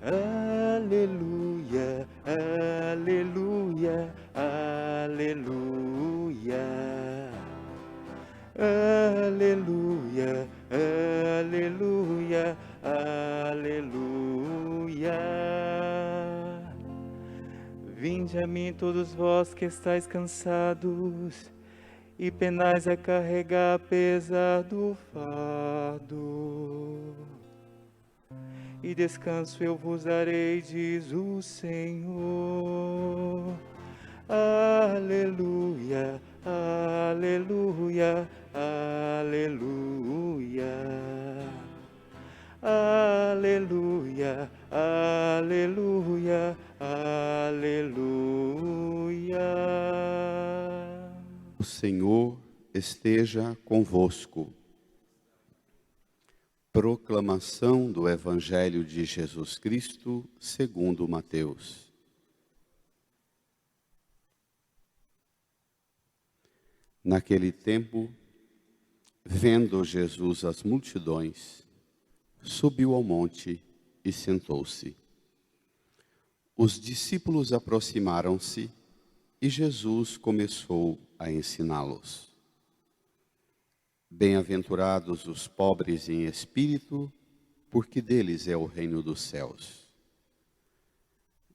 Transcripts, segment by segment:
Aleluia, aleluia, aleluia. Aleluia, aleluia, aleluia. Vinde a mim todos vós que estáis cansados e penais a carregar pesado fardo, e descanso eu vos darei, diz o Senhor. Aleluia, aleluia, aleluia. Aleluia, aleluia, aleluia. O Senhor esteja convosco. Proclamação do Evangelho de Jesus Cristo segundo Mateus. Naquele tempo, vendo Jesus as multidões, subiu ao monte e sentou-se. Os discípulos aproximaram-se e Jesus começou a ensiná-los. Bem-aventurados os pobres em espírito, porque deles é o reino dos céus.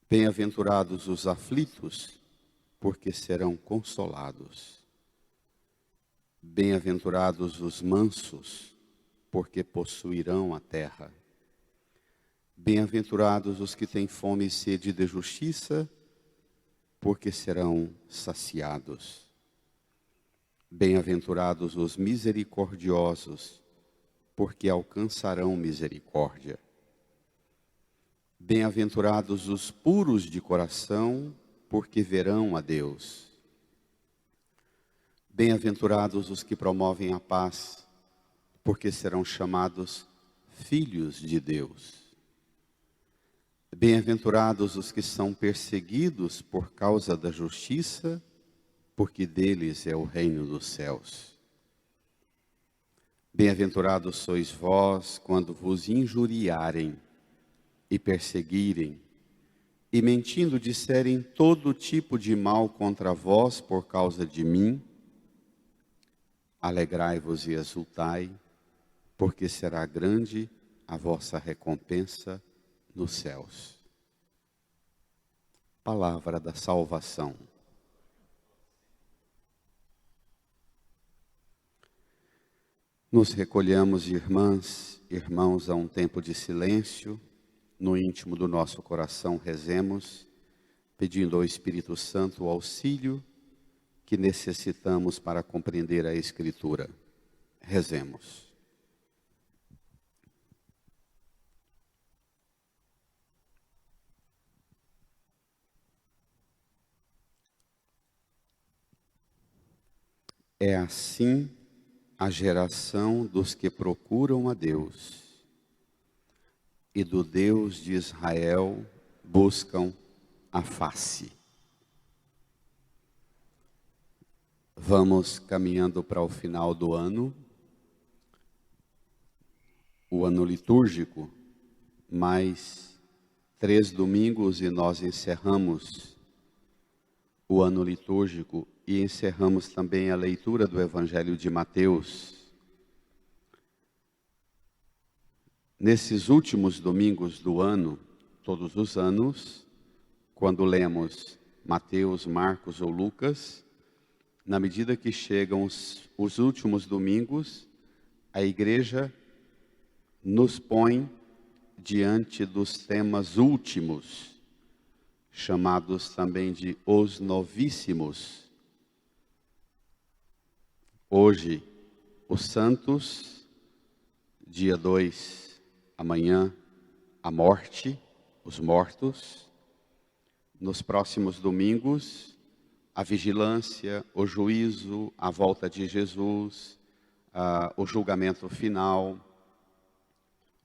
Bem-aventurados os aflitos, porque serão consolados. Bem-aventurados os mansos, porque possuirão a terra. Bem-aventurados os que têm fome e sede de justiça, porque serão saciados. Bem-aventurados os misericordiosos, porque alcançarão misericórdia. Bem-aventurados os puros de coração, porque verão a Deus. Bem-aventurados os que promovem a paz, porque serão chamados filhos de Deus. Bem-aventurados os que são perseguidos por causa da justiça, porque deles é o reino dos céus. Bem-aventurados sois vós quando vos injuriarem e perseguirem, e mentindo disserem todo tipo de mal contra vós por causa de mim. Alegrai-vos e exultai, porque será grande a vossa recompensa nos céus. Palavra da salvação. Nos recolhemos, irmãs, irmãos, a um tempo de silêncio. No íntimo do nosso coração rezemos, pedindo ao Espírito Santo o auxílio que necessitamos para compreender a Escritura. Rezemos. É assim a geração dos que procuram a Deus, e do Deus de Israel buscam a face. Vamos caminhando para o final do ano, o ano litúrgico, mais 3 domingos e nós encerramos o ano litúrgico e encerramos também a leitura do Evangelho de Mateus. Nesses últimos domingos do ano, todos os anos, quando lemos Mateus, Marcos ou Lucas, na medida que chegam os últimos domingos, a igreja nos põe diante dos temas últimos, chamados também de os novíssimos. Hoje, os santos, dia 2, amanhã, a morte, os mortos. Nos próximos domingos, a vigilância, o juízo, a volta de Jesus, o julgamento final,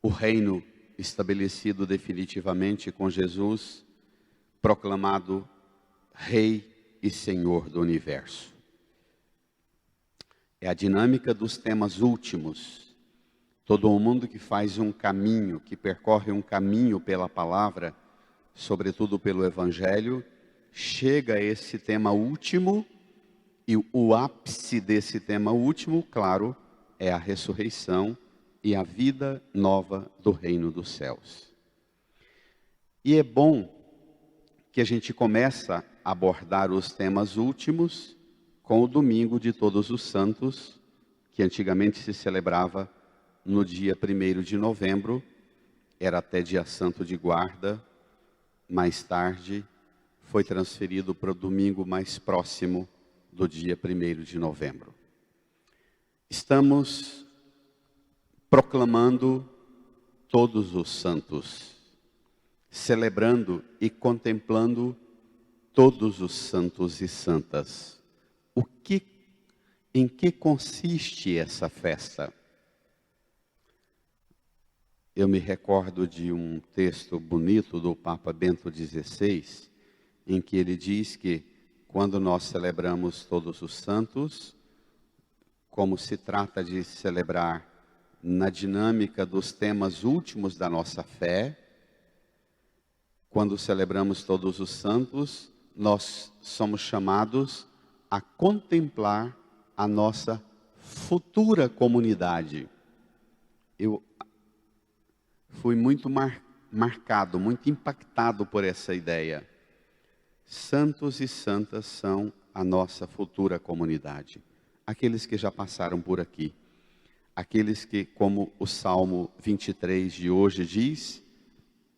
o reino estabelecido definitivamente com Jesus, proclamado Rei e Senhor do Universo. É a dinâmica dos temas últimos. Todo mundo que faz um caminho, que percorre um caminho pela palavra, sobretudo pelo Evangelho, chega a esse tema último, e o ápice desse tema último, claro, é a ressurreição e a vida nova do reino dos céus. E é bom que a gente começa a abordar os temas últimos com o domingo de Todos os Santos, que antigamente se celebrava no dia 1º de novembro, era até dia santo de guarda, mais tarde foi transferido para o domingo mais próximo do dia 1º de novembro. Estamos proclamando todos os santos, celebrando e contemplando todos os santos e santas. Em que consiste essa festa? Eu me recordo de um texto bonito do Papa Bento XVI, em que ele diz que quando nós celebramos todos os santos, como se trata de celebrar na dinâmica dos temas últimos da nossa fé, quando celebramos todos os santos, nós somos chamados a contemplar a nossa futura comunidade. Eu fui muito marcado, muito impactado por essa ideia. Santos e santas são a nossa futura comunidade. Aqueles que já passaram por aqui. Aqueles que, como o Salmo 23 de hoje diz,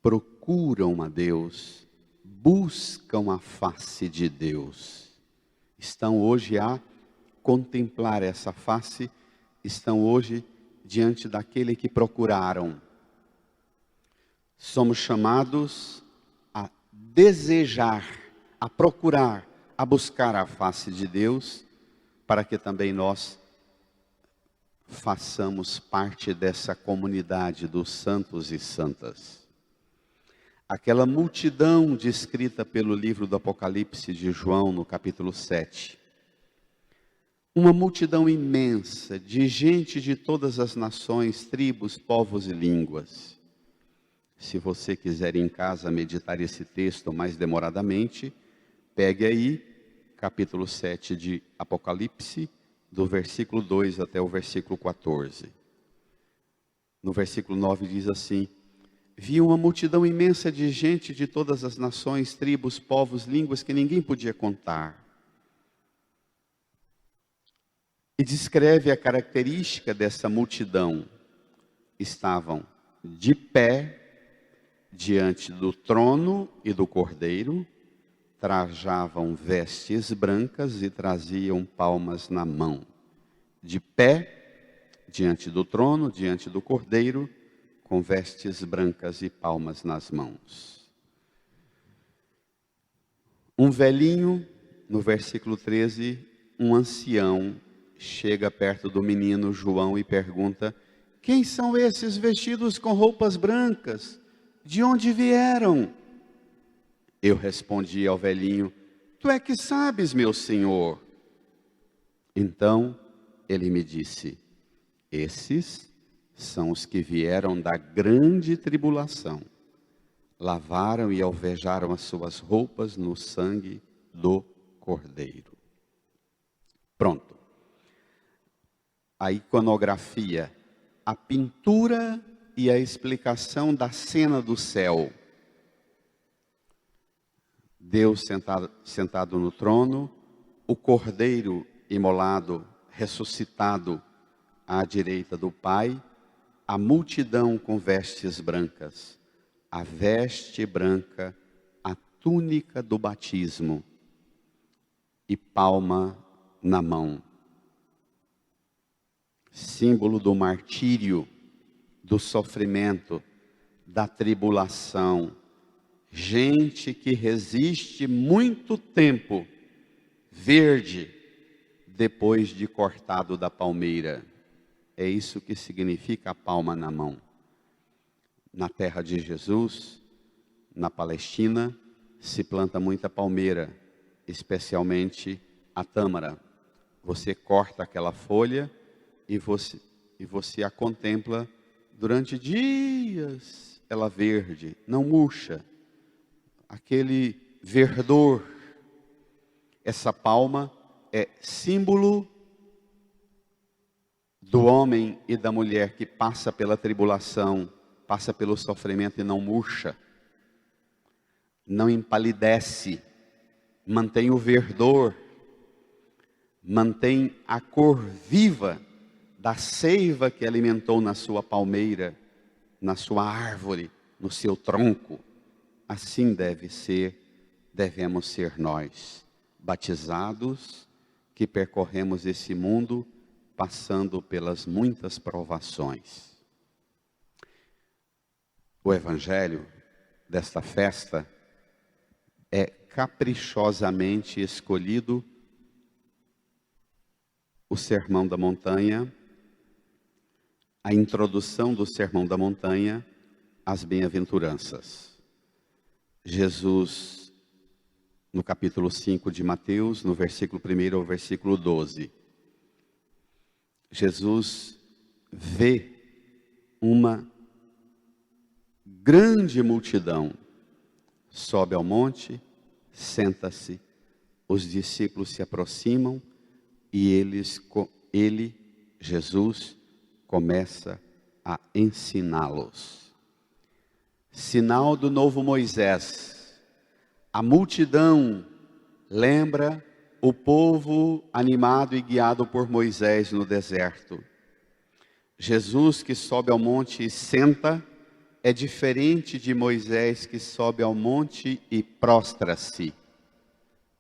procuram a Deus, buscam a face de Deus. Estão hoje a contemplar essa face, estão hoje diante daquele que procuraram. Somos chamados a desejar, a procurar, a buscar a face de Deus, para que também nós façamos parte dessa comunidade dos santos e santas. Aquela multidão descrita pelo livro do Apocalipse de João, no capítulo 7. Uma multidão imensa de gente de todas as nações, tribos, povos e línguas. Se você quiser em casa meditar esse texto mais demoradamente, pegue aí, capítulo 7 de Apocalipse, do versículo 2 até o versículo 14. No versículo 9 diz assim: vi uma multidão imensa de gente de todas as nações, tribos, povos, línguas, que ninguém podia contar. E descreve a característica dessa multidão. Estavam de pé diante do trono e do cordeiro, trajavam vestes brancas e traziam palmas na mão. De pé diante do trono, diante do cordeiro, com vestes brancas e palmas nas mãos. Um velhinho, no versículo 13, um ancião, chega perto do menino João e pergunta: quem são esses vestidos com roupas brancas? De onde vieram? Eu respondi ao velhinho: tu é que sabes, meu senhor. Então ele me disse: esses são os que vieram da grande tribulação, lavaram e alvejaram as suas roupas no sangue do Cordeiro. Pronto. A iconografia, a pintura e a explicação da cena do céu. Deus sentado no trono, o Cordeiro imolado, ressuscitado à direita do Pai, a multidão com vestes brancas, a veste branca, a túnica do batismo e palma na mão. Símbolo do martírio, do sofrimento, da tribulação. Gente que resiste muito tempo, verde, depois de cortado da palmeira. É isso que significa a palma na mão. Na terra de Jesus, na Palestina, se planta muita palmeira, especialmente a tâmara. Você corta aquela folha e você a contempla durante dias, ela verde, não murcha, aquele verdor. Essa palma é símbolo do homem e da mulher que passa pela tribulação, passa pelo sofrimento e não murcha, não empalidece, mantém o verdor, mantém a cor viva da seiva que alimentou na sua palmeira, na sua árvore, no seu tronco. Assim devemos ser nós, batizados, que percorremos esse mundo, passando pelas muitas provações. O evangelho desta festa é caprichosamente escolhido o Sermão da Montanha, a introdução do Sermão da Montanha, as bem-aventuranças. Jesus, no capítulo 5 de Mateus, no versículo 1 ao versículo 12, Jesus vê uma grande multidão, sobe ao monte, senta-se, os discípulos se aproximam e ele, Jesus, começa a ensiná-los. Sinal do novo Moisés. A multidão lembra o povo animado e guiado por Moisés no deserto. Jesus que sobe ao monte e senta é diferente de Moisés que sobe ao monte e prostra-se.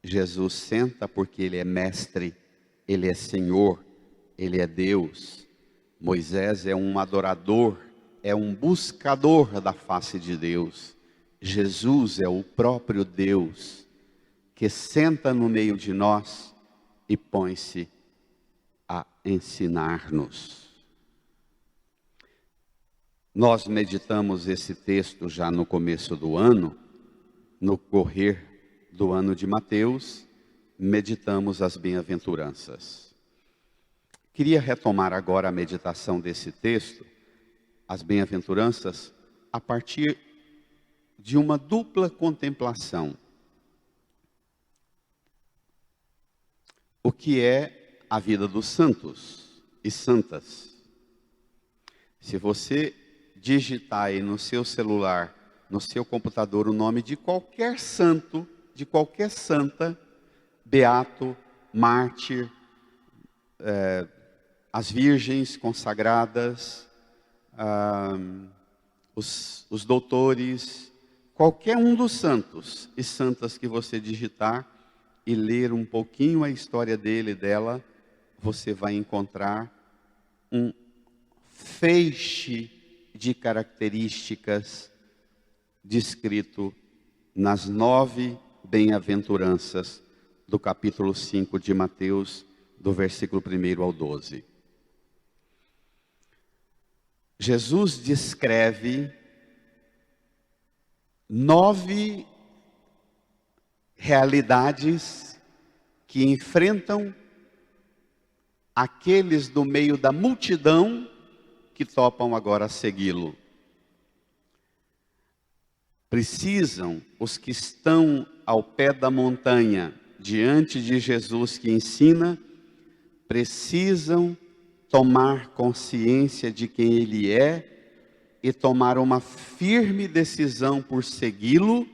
Jesus senta porque ele é mestre, ele é Senhor, ele é Deus. Moisés é um adorador, é um buscador da face de Deus. Jesus é o próprio Deus que senta no meio de nós e põe-se a ensinar-nos. Nós meditamos esse texto já no começo do ano, no correr do ano de Mateus, meditamos as bem-aventuranças. Queria retomar agora a meditação desse texto, as bem-aventuranças, a partir de uma dupla contemplação. O que é a vida dos santos e santas? Se você digitar aí no seu celular, no seu computador, o nome de qualquer santo, de qualquer santa, beato, mártir, as virgens consagradas, os doutores, qualquer um dos santos e santas que você digitar e ler um pouquinho a história dele e dela, você vai encontrar um feixe de características descrito nas 9 bem-aventuranças do capítulo 5 de Mateus, do versículo 1 ao 12. Jesus descreve 9 realidades que enfrentam aqueles do meio da multidão que topam agora segui-lo. Precisam os que estão ao pé da montanha, diante de Jesus que ensina, precisam tomar consciência de quem ele é e tomar uma firme decisão por segui-lo,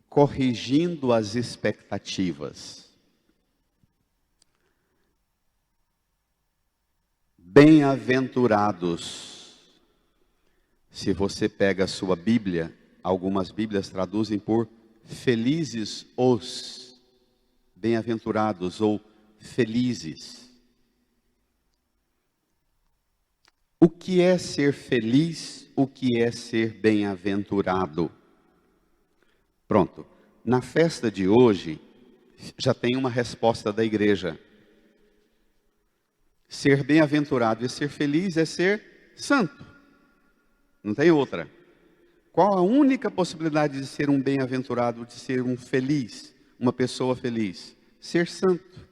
corrigindo as expectativas. Bem-aventurados. Se você pega a sua Bíblia, algumas Bíblias traduzem por felizes os, bem-aventurados ou felizes. O que é ser feliz? O que é ser bem-aventurado? Pronto, na festa de hoje, já tem uma resposta da igreja. Ser bem-aventurado e ser feliz é ser santo. Não tem outra. Qual a única possibilidade de ser um bem-aventurado, de ser um feliz, uma pessoa feliz? Ser santo.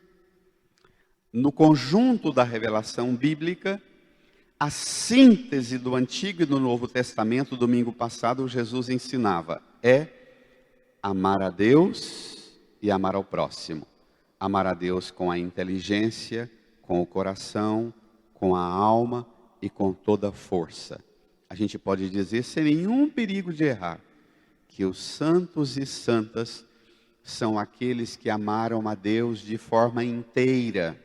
No conjunto da revelação bíblica, a síntese do Antigo e do Novo Testamento. Domingo passado, Jesus ensinava, é amar a Deus e amar ao próximo. Amar a Deus com a inteligência, com o coração, com a alma e com toda a força. A gente pode dizer, sem nenhum perigo de errar, que os santos e santas são aqueles que amaram a Deus de forma inteira.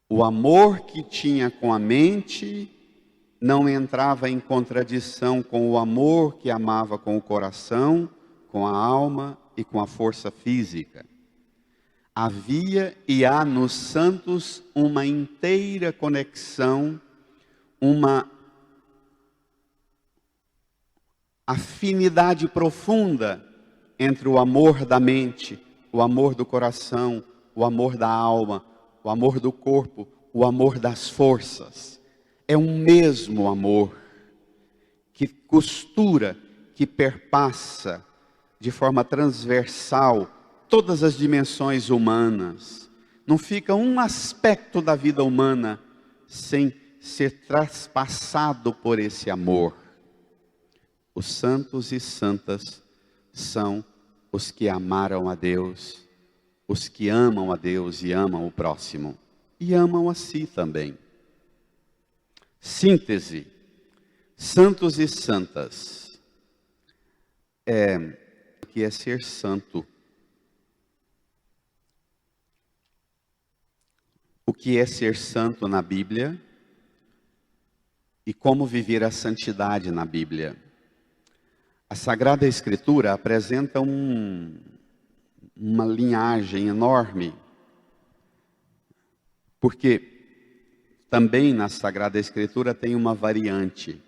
O amor que tinha com a mente não entrava em contradição com o amor que amava com o coração, com a alma e com a força física. Havia e há nos santos uma inteira conexão, uma afinidade profunda entre o amor da mente, o amor do coração, o amor da alma, o amor do corpo, o amor das forças. É um mesmo amor que costura, que perpassa de forma transversal todas as dimensões humanas. Não fica um aspecto da vida humana sem ser traspassado por esse amor. Os santos e santas são os que amaram a Deus, os que amam a Deus e amam o próximo, e amam a si também. Síntese, santos e santas, o que é ser santo? O que é ser santo na Bíblia? E como viver a santidade na Bíblia? A Sagrada Escritura apresenta uma linhagem enorme, porque também na Sagrada Escritura tem uma variante.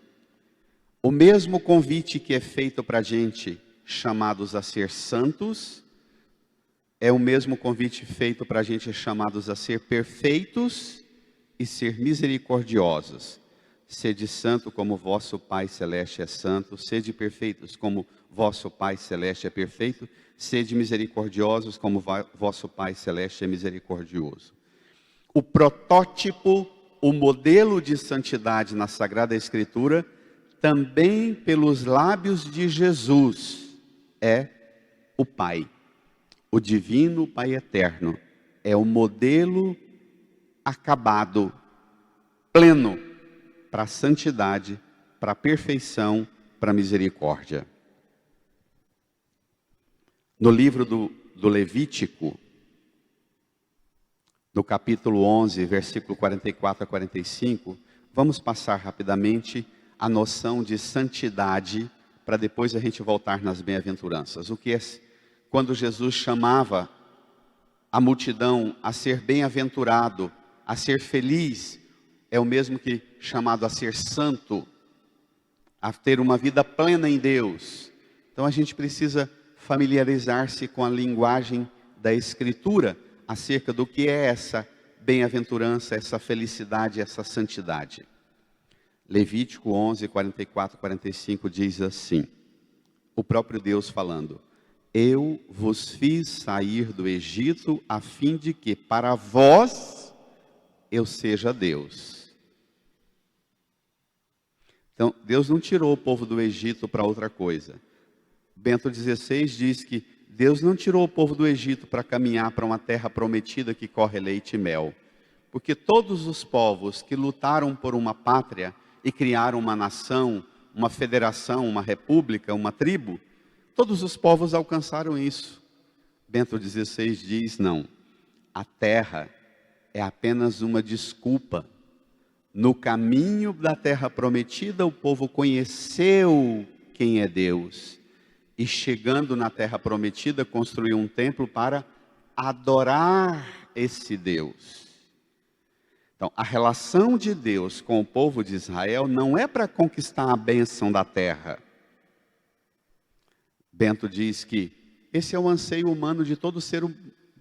O mesmo convite que é feito para a gente, chamados a ser santos, é o mesmo convite feito para a gente, chamados a ser perfeitos e ser misericordiosos. Sede santo como vosso Pai Celeste é santo, sede perfeitos como vosso Pai Celeste é perfeito, sede misericordiosos como vosso Pai Celeste é misericordioso. O protótipo, o modelo de santidade na Sagrada Escritura, também pelos lábios de Jesus, é o Pai, o divino Pai eterno. É o modelo acabado, pleno, para a santidade, para a perfeição, para a misericórdia. No livro do Levítico, no capítulo 11, versículo 44 a 45, vamos passar rapidamente a noção de santidade, para depois a gente voltar nas bem-aventuranças. O que é quando Jesus chamava a multidão a ser bem-aventurado, a ser feliz, é o mesmo que chamado a ser santo, a ter uma vida plena em Deus. Então a gente precisa familiarizar-se com a linguagem da Escritura acerca do que é essa bem-aventurança, essa felicidade, essa santidade. Levítico 11, 44, 45 diz assim, o próprio Deus falando: eu vos fiz sair do Egito a fim de que para vós eu seja Deus. Então, Deus não tirou o povo do Egito para outra coisa. Bento XVI diz que Deus não tirou o povo do Egito para caminhar para uma terra prometida que corre leite e mel. Porque todos os povos que lutaram por uma pátria e criaram uma nação, uma federação, uma república, uma tribo, todos os povos alcançaram isso. Bento XVI diz, não, a terra é apenas uma desculpa. No caminho da terra prometida, o povo conheceu quem é Deus. E chegando na terra prometida, construiu um templo para adorar esse Deus. Então, a relação de Deus com o povo de Israel não é para conquistar a bênção da terra. Bento diz que esse é o anseio humano de todo ser,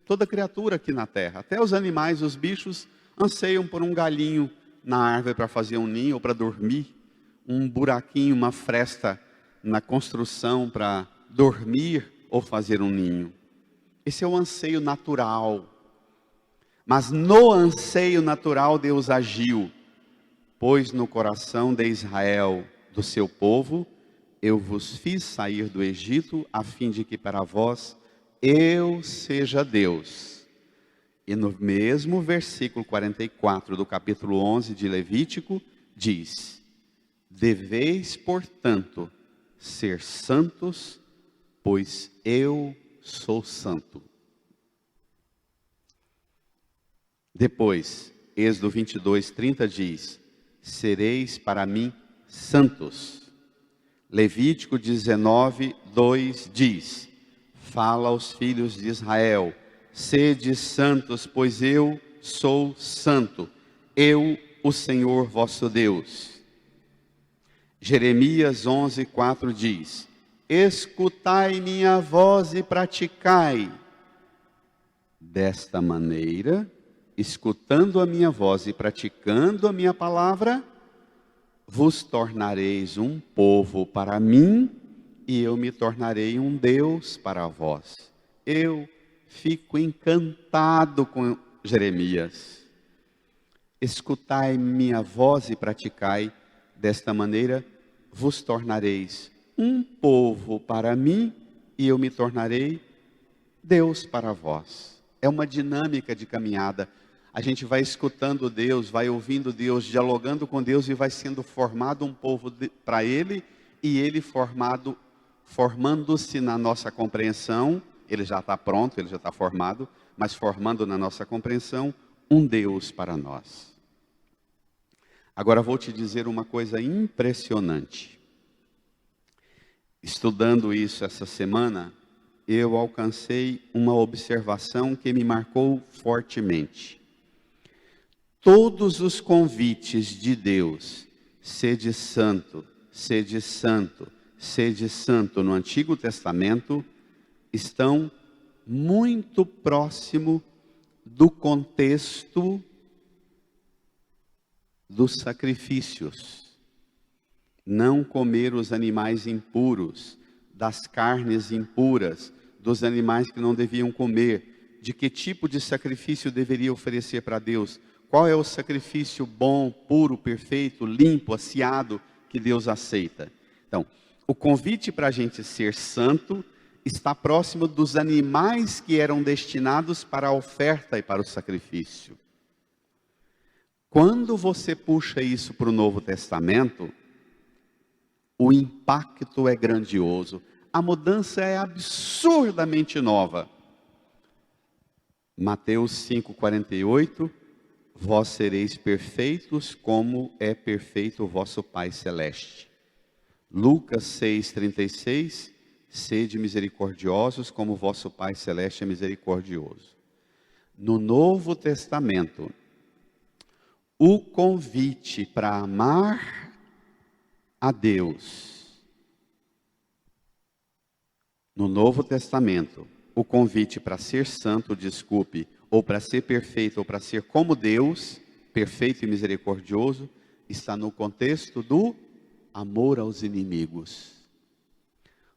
toda criatura aqui na terra. Até os animais, os bichos, anseiam por um galinho na árvore para fazer um ninho ou para dormir, um buraquinho, uma fresta na construção para dormir ou fazer um ninho. Esse é o anseio natural. Mas no anseio natural Deus agiu Pois no coração de Israel, do seu povo, eu vos fiz sair do Egito, a fim de que para vós eu seja Deus. E no mesmo versículo 44 do capítulo 11 de Levítico, diz: deveis, portanto, ser santos, pois eu sou santo. Depois, Êxodo 22, 30 diz: sereis para mim santos. Levítico 19, 2 diz: fala aos filhos de Israel: sede santos, pois eu sou santo, eu, o Senhor vosso Deus. Jeremias 11, 4 diz: escutai minha voz e praticai. Desta maneira, escutando a minha voz e praticando a minha palavra, vos tornareis um povo para mim, e eu me tornarei um Deus para vós. Eu fico encantado com Jeremias. Escutai minha voz e praticai, desta maneira vos tornareis um povo para mim, e eu me tornarei Deus para vós. É uma dinâmica de caminhada. A gente vai escutando Deus, vai ouvindo Deus, dialogando com Deus, e vai sendo formado um povo para Ele, e Ele formando-se na nossa compreensão. Ele já está pronto, Ele já está formado, mas formando na nossa compreensão um Deus para nós. Agora vou te dizer uma coisa impressionante. Estudando isso essa semana, eu alcancei uma observação que me marcou fortemente. Todos os convites de Deus, sede santo, sede santo, sede santo, no Antigo Testamento, estão muito próximo do contexto dos sacrifícios. Não comer os animais impuros, das carnes impuras, dos animais que não deviam comer. De que tipo de sacrifício deveria oferecer para Deus? Qual é o sacrifício bom, puro, perfeito, limpo, aciado, que Deus aceita? Então, o convite para a gente ser santo está próximo dos animais que eram destinados para a oferta e para o sacrifício. Quando você puxa isso para o Novo Testamento, o impacto é grandioso. A mudança é absurdamente nova. Mateus 5,48: vós sereis perfeitos como é perfeito o vosso Pai Celeste. Lucas 6,36: sede misericordiosos como vosso Pai Celeste é misericordioso. No Novo Testamento, o convite para amar a Deus. No Novo Testamento, o convite para ser santo, ou para ser perfeito, ou para ser como Deus, perfeito e misericordioso, está no contexto do amor aos inimigos.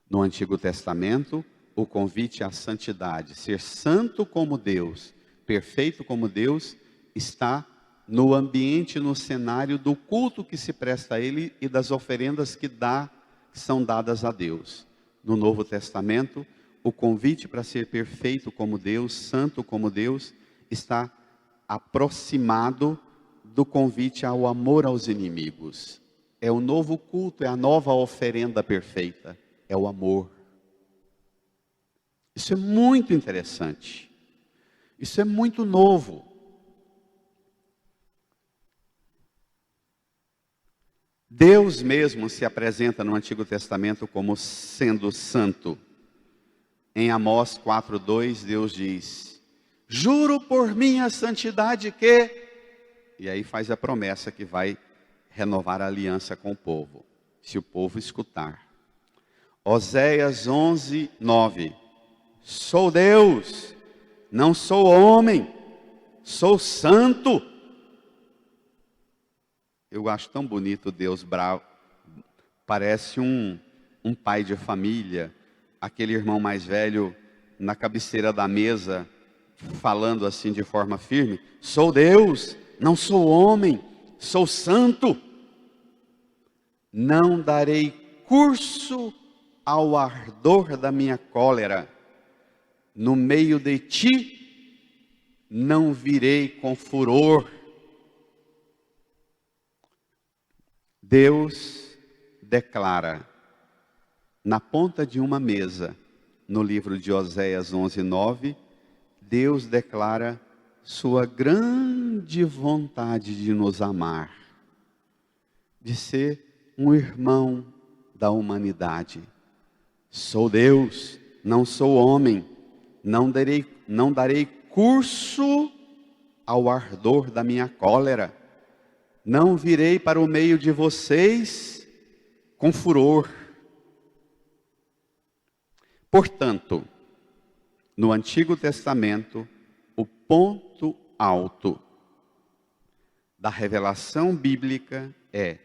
No Antigo Testamento, o convite à santidade, ser santo como Deus, perfeito como Deus, está no ambiente, no cenário do culto que se presta a Ele e das oferendas que são dadas a Deus. No Novo Testamento, o convite para ser perfeito como Deus, santo como Deus, está aproximado do convite ao amor aos inimigos. É o novo culto, é a nova oferenda perfeita, é o amor. Isso é muito interessante. Isso é muito novo. Deus mesmo se apresenta no Antigo Testamento como sendo santo. Em Amós 4,2, Deus diz: juro por minha santidade que... E aí faz a promessa que vai renovar a aliança com o povo, se o povo escutar. Oséias 11:9: sou Deus, não sou homem, sou santo. Eu acho tão bonito Deus bravo. Parece um pai de família, aquele irmão mais velho na cabeceira da mesa, falando assim de forma firme: sou Deus, não sou homem, sou santo. Não darei curso ao ardor da minha cólera. No meio de ti, não virei com furor. Deus declara, na ponta de uma mesa, no livro de Oséias 11:9, Deus declara sua grande vontade de nos amar, de ser um irmão da humanidade. Sou Deus, não sou homem, não darei curso ao ardor da minha cólera, não virei para o meio de vocês com furor. Portanto, no Antigo Testamento, o ponto alto da revelação bíblica é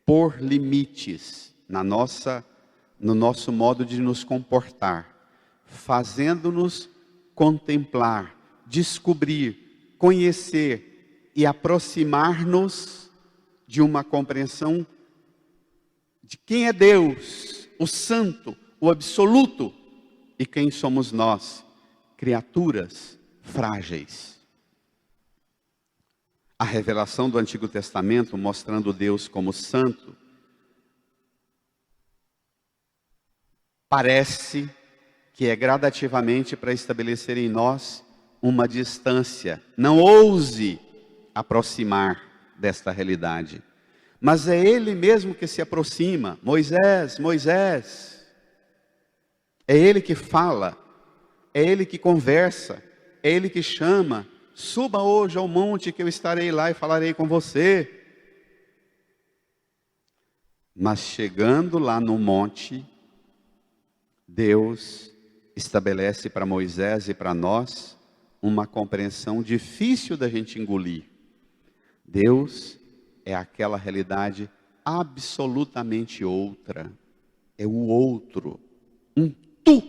pôr limites no nosso modo de nos comportar, fazendo-nos contemplar, descobrir, conhecer e aproximar-nos de uma compreensão de quem é Deus, o Santo, o Absoluto, e quem somos nós, criaturas frágeis. A revelação do Antigo Testamento, mostrando Deus como santo, parece que é gradativamente para estabelecer em nós uma distância. Não ouse aproximar desta realidade. Mas é Ele mesmo que se aproxima. Moisés, Moisés. É Ele que fala, é Ele que conversa, é Ele que chama. Suba hoje ao monte que eu estarei lá e falarei com você. Mas chegando lá no monte, Deus estabelece para Moisés e para nós uma compreensão difícil da gente engolir. Deus é aquela realidade absolutamente outra. É o outro, um tu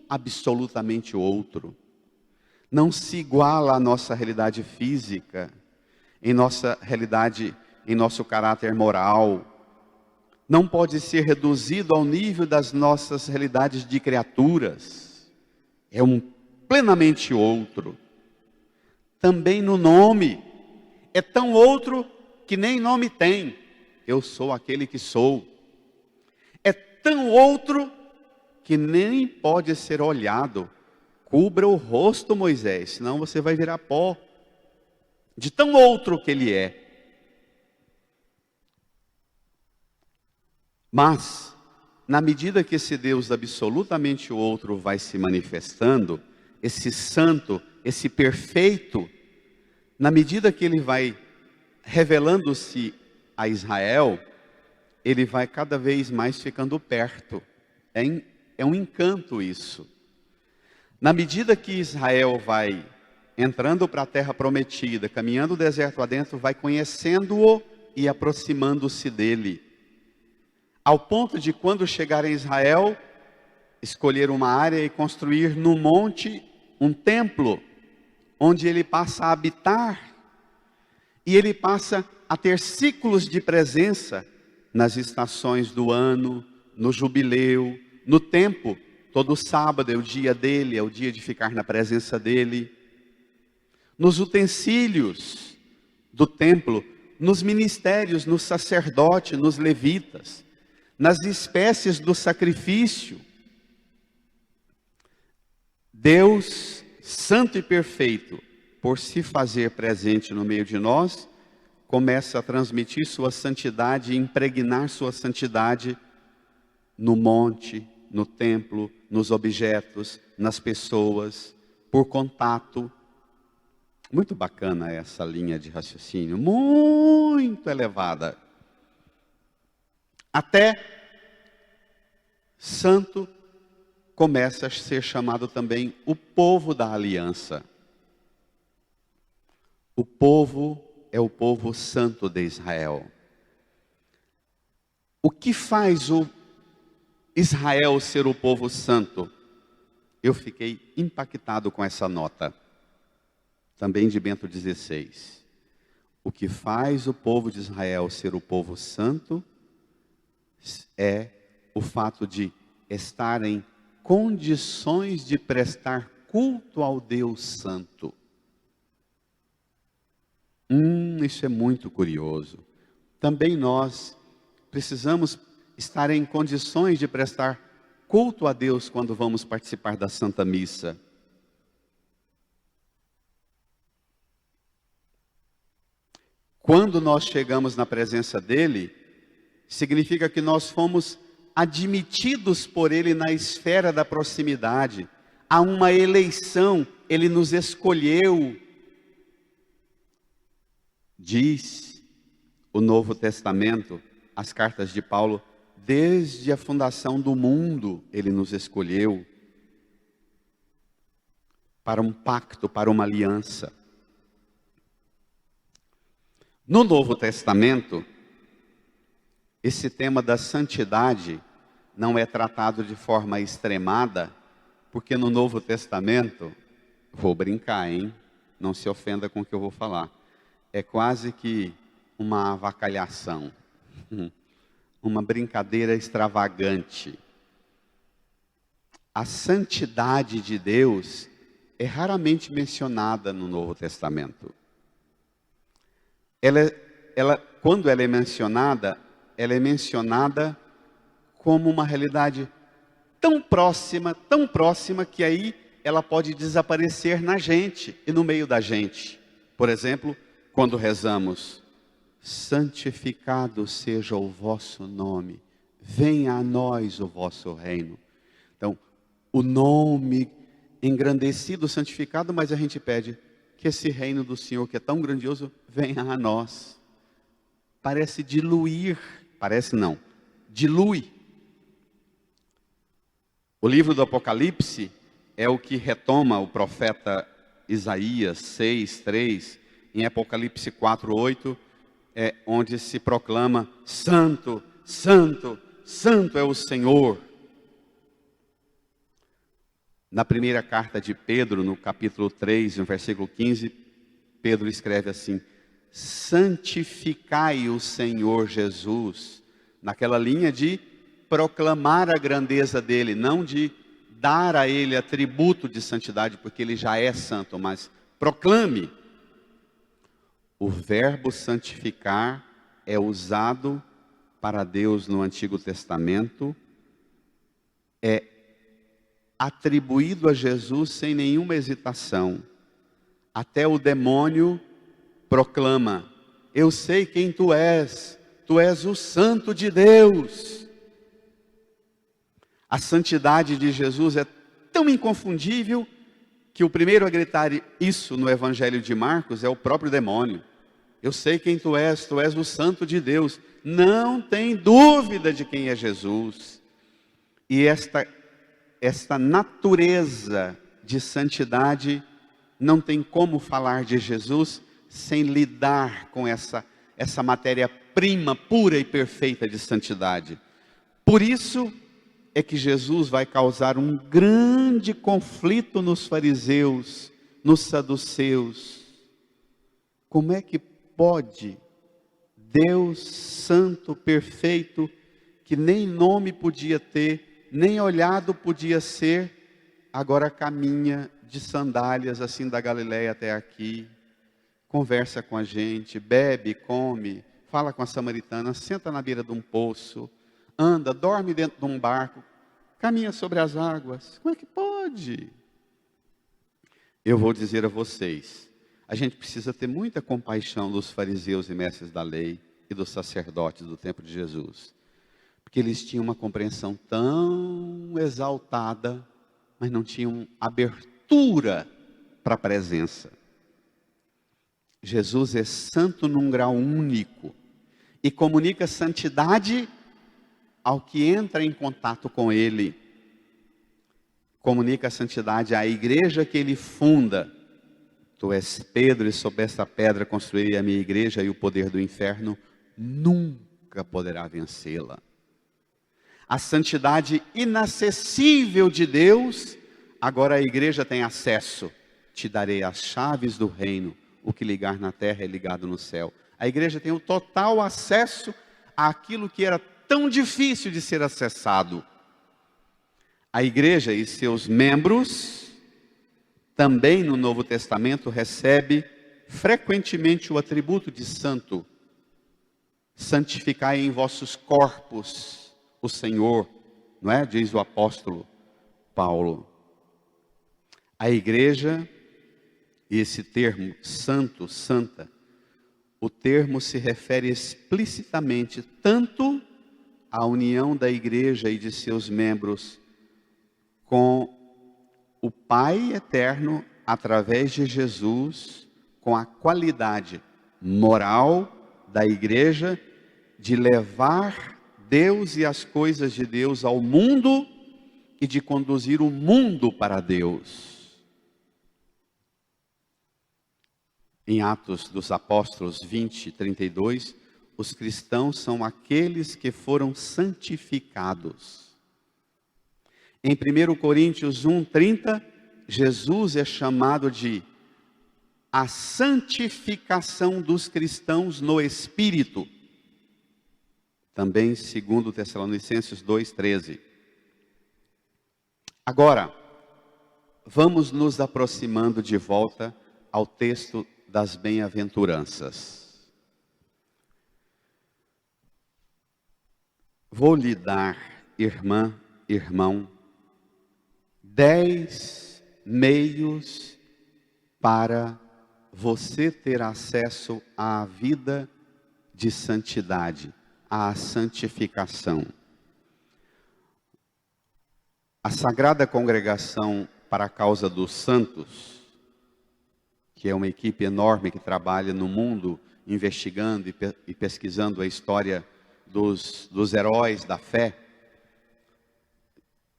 absolutamente outro. Não se iguala à nossa realidade física, em nossa realidade, em nosso caráter moral. Não pode ser reduzido ao nível das nossas realidades de criaturas. É um plenamente outro. Também no nome, é tão outro que nem nome tem. Eu sou aquele que sou. É tão outro que nem pode ser olhado. Cubra o rosto, Moisés, senão você vai virar pó. De tão outro que ele é. Mas, na medida que esse Deus absolutamente outro vai se manifestando, esse santo, esse perfeito, na medida que ele vai revelando-se a Israel, ele vai cada vez mais ficando perto. É um encanto isso. Na medida que Israel vai entrando para a terra prometida, caminhando o deserto adentro, vai conhecendo-o e aproximando-se dele. Ao ponto de, quando chegar em Israel, escolher uma área e construir no monte um templo, onde ele passa a habitar, e ele passa a ter ciclos de presença nas estações do ano, no jubileu, no tempo. Todo sábado é o dia dele, é o dia de ficar na presença dele. Nos utensílios do templo, nos ministérios, no sacerdote, nos levitas, nas espécies do sacrifício. Deus, santo e perfeito, por se fazer presente no meio de nós, começa a transmitir sua santidade, impregnar sua santidade no monte, no templo, nos objetos, nas pessoas, por contato. Muito bacana essa linha de raciocínio, muito elevada. Até santo começa a ser chamado também o povo da aliança. O povo é o povo santo de Israel. O que faz o Israel ser o povo santo? Eu fiquei impactado com essa nota, também de Bento XVI. O que faz o povo de Israel ser o povo santo é o fato de estar em condições de prestar culto ao Deus Santo. Isso é muito curioso. Também nós precisamos estar em condições de prestar culto a Deus quando vamos participar da Santa Missa. Quando nós chegamos na presença dele, significa que nós fomos admitidos por ele na esfera da proximidade. Há uma eleição, ele nos escolheu. Diz o Novo Testamento, as cartas de Paulo, desde a fundação do mundo, ele nos escolheu para um pacto, para uma aliança. No Novo Testamento, esse tema da santidade não é tratado de forma extremada, porque no Novo Testamento, vou brincar, hein? Não se ofenda com o que eu vou falar. É quase que uma avacalhação, uma brincadeira extravagante. A santidade de Deus é raramente mencionada no Novo Testamento. Quando ela é mencionada como uma realidade tão próxima, que aí ela pode desaparecer na gente e no meio da gente. Por exemplo, quando rezamos, santificado seja o vosso nome, venha a nós o vosso reino. Então, o nome engrandecido, santificado, mas a gente pede que esse reino do Senhor, que é tão grandioso, venha a nós. Parece diluir, dilui. O livro do Apocalipse é o que retoma o profeta Isaías 6:3, em Apocalipse 4:8, onde se proclama: Santo, Santo, Santo é o Senhor. Na primeira carta de Pedro, no capítulo 3, no versículo 15, Pedro escreve assim: santificai o Senhor Jesus, naquela linha de proclamar a grandeza dele, não de dar a ele atributo de santidade, porque ele já é santo, mas proclame. O verbo santificar é usado para Deus no Antigo Testamento, é atribuído a Jesus sem nenhuma hesitação. Até o demônio proclama: eu sei quem tu és o Santo de Deus. A santidade de Jesus é tão inconfundível que o primeiro a gritar isso no Evangelho de Marcos é o próprio demônio. Eu sei quem tu és o Santo de Deus. Não tem dúvida de quem é Jesus. E esta natureza de santidade, não tem como falar de Jesus sem lidar com essa matéria-prima pura e perfeita de santidade. Por isso é que Jesus vai causar um grande conflito nos fariseus, nos saduceus. Como é que pode Deus santo, perfeito, que nem nome podia ter, nem olhado podia ser, agora caminha de sandálias assim da Galileia até aqui, conversa com a gente, bebe, come, fala com a samaritana, senta na beira de um poço, anda, dorme dentro de um barco, caminha sobre as águas. Como é que pode? Eu vou dizer a vocês, a gente precisa ter muita compaixão dos fariseus e mestres da lei e dos sacerdotes do tempo de Jesus, porque eles tinham uma compreensão tão exaltada, mas não tinham abertura para a presença. Jesus é santo num grau único e comunica santidade ao que entra em contato com ele. Comunica a santidade à igreja que ele funda. Tu és Pedro, e sobre esta pedra construirei a minha igreja, e o poder do inferno nunca poderá vencê-la. A santidade inacessível de Deus, agora a igreja tem acesso. Te darei as chaves do reino. o que ligar na terra é ligado no céu. A igreja tem o total acesso àquilo que era tão difícil de ser acessado. A igreja e seus membros, também no Novo Testamento, recebe frequentemente o atributo de santo. Santificai em vossos corpos o Senhor, não é? Diz o apóstolo Paulo. A igreja, e esse termo santo, santa, o termo se refere explicitamente tanto à união da igreja e de seus membros com o Pai eterno através de Jesus, com a qualidade moral da igreja de levar Deus e as coisas de Deus ao mundo e de conduzir o mundo para Deus. Em Atos dos Apóstolos 20, 32, os cristãos são aqueles que foram santificados. Em 1 Coríntios 1, 30, Jesus é chamado de a santificação dos cristãos no Espírito. Também 2 Tessalonicenses 2, 13. Agora, vamos nos aproximando de volta ao texto das bem-aventuranças. Vou lhe dar, irmã, irmão, 10 meios para você ter acesso à vida de santidade, à santificação. A Sagrada Congregação para a Causa dos Santos, que é uma equipe enorme que trabalha no mundo, investigando e pesquisando a história dos heróis da fé,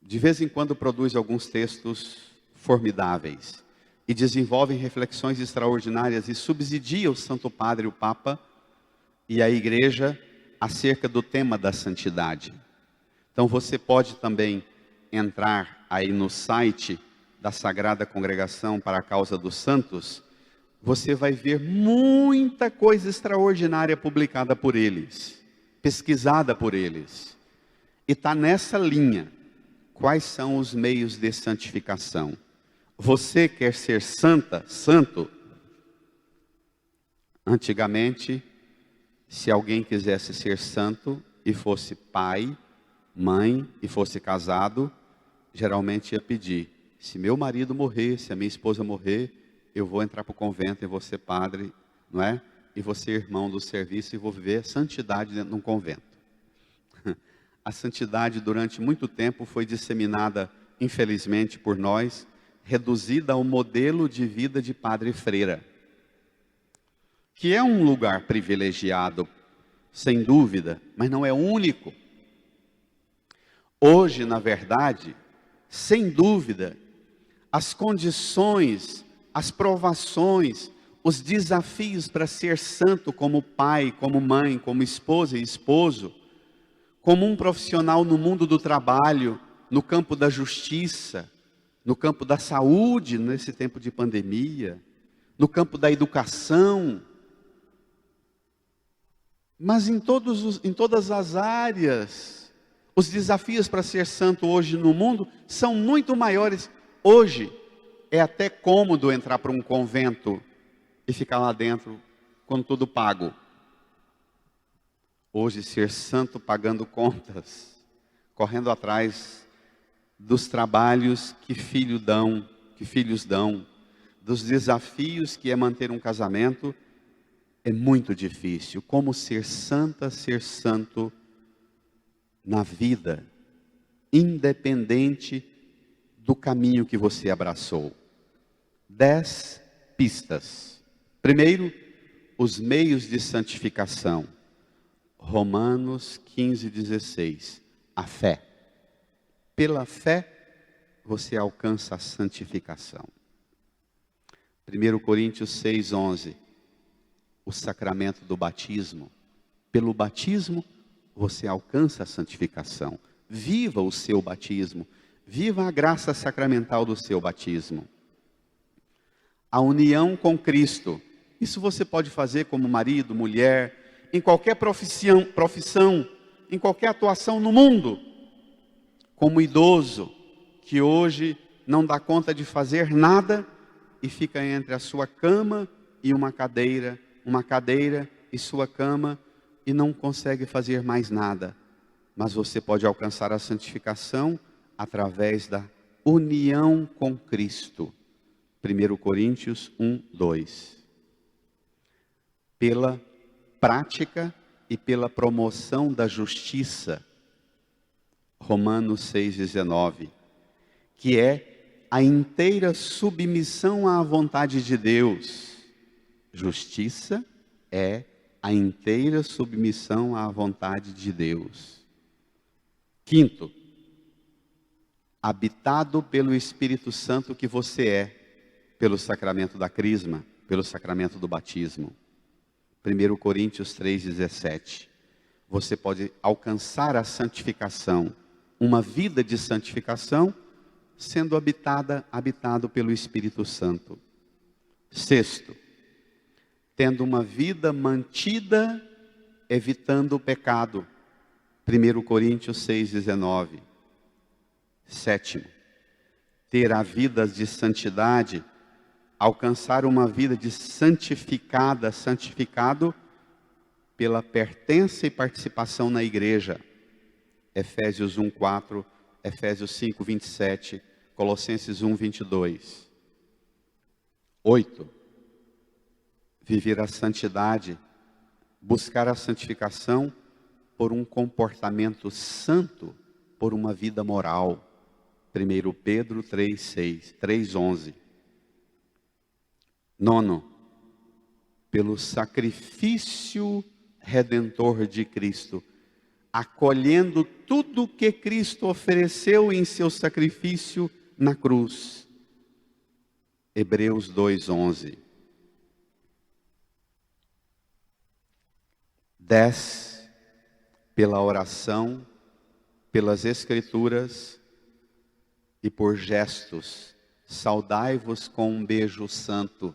de vez em quando produz alguns textos formidáveis e desenvolvem reflexões extraordinárias e subsidia o Santo Padre, o Papa e a Igreja acerca do tema da santidade. Então você pode também entrar aí no site da Sagrada Congregação para a Causa dos Santos, você vai ver muita coisa extraordinária publicada por eles, pesquisada por eles. E está nessa linha. Quais são os meios de santificação? Você quer ser santa, santo? Antigamente, se alguém quisesse ser santo e fosse pai, mãe e fosse casado, geralmente ia pedir: se meu marido morrer, se a minha esposa morrer, eu vou entrar para o convento e vou ser padre, não é? E vou ser irmão do serviço e vou viver a santidade dentro de um convento. A santidade durante muito tempo foi disseminada, infelizmente por nós, reduzida ao modelo de vida de padre freira, que é um lugar privilegiado, sem dúvida, mas não é único. Hoje, na verdade, sem dúvida, as condições, as provações, os desafios para ser santo como pai, como mãe, como esposa e esposo, como um profissional no mundo do trabalho, no campo da justiça, no campo da saúde, nesse tempo de pandemia, no campo da educação, mas em todas as áreas, os desafios para ser santo hoje no mundo são muito maiores. Hoje é até cômodo entrar para um convento e ficar lá dentro com tudo pago. Hoje ser santo pagando contas, correndo atrás dos trabalhos que filhos dão, dos desafios que é manter um casamento, é muito difícil. Como ser santa, ser santo na vida, independente do caminho que você abraçou. 10 pistas. Primeiro, os meios de santificação. Romanos 15, 16. A fé. Pela fé, você alcança a santificação. 1 Coríntios 6, 11. O sacramento do batismo. Pelo batismo, você alcança a santificação. Viva o seu batismo. Viva a graça sacramental do seu batismo. A união com Cristo Isso você pode fazer como marido, mulher, em qualquer profissão, em qualquer atuação no mundo. Como idoso, que hoje não dá conta de fazer nada e fica entre a sua cama e uma cadeira e sua cama e não consegue fazer mais nada. Mas você pode alcançar a santificação através da união com Cristo. 1 Coríntios 1, 2. Pela prática e pela promoção da justiça. Romanos 6, 19. Que é a inteira submissão à vontade de Deus. Justiça é a inteira submissão à vontade de Deus. Quinto, habitado pelo Espírito Santo que você é, pelo sacramento da crisma, pelo sacramento do batismo. 1 Coríntios 3,17. Você pode alcançar a santificação, uma vida de santificação, sendo habitado pelo Espírito Santo. Sexto, tendo uma vida mantida, evitando o pecado. 1 Coríntios 6,19. Sétimo, ter a vida de santidade, alcançar uma vida de santificado pela pertença e participação na igreja. Efésios 1:4, Efésios 5:27, Colossenses 1:22. 8. Viver a santidade, buscar a santificação por um comportamento santo, por uma vida moral. 1 Pedro 3:11. 9. Pelo sacrifício redentor de Cristo, acolhendo tudo que Cristo ofereceu em seu sacrifício na cruz. Hebreus 2:11. 10. Pela oração, pelas escrituras e por gestos, saudai-vos com um beijo santo.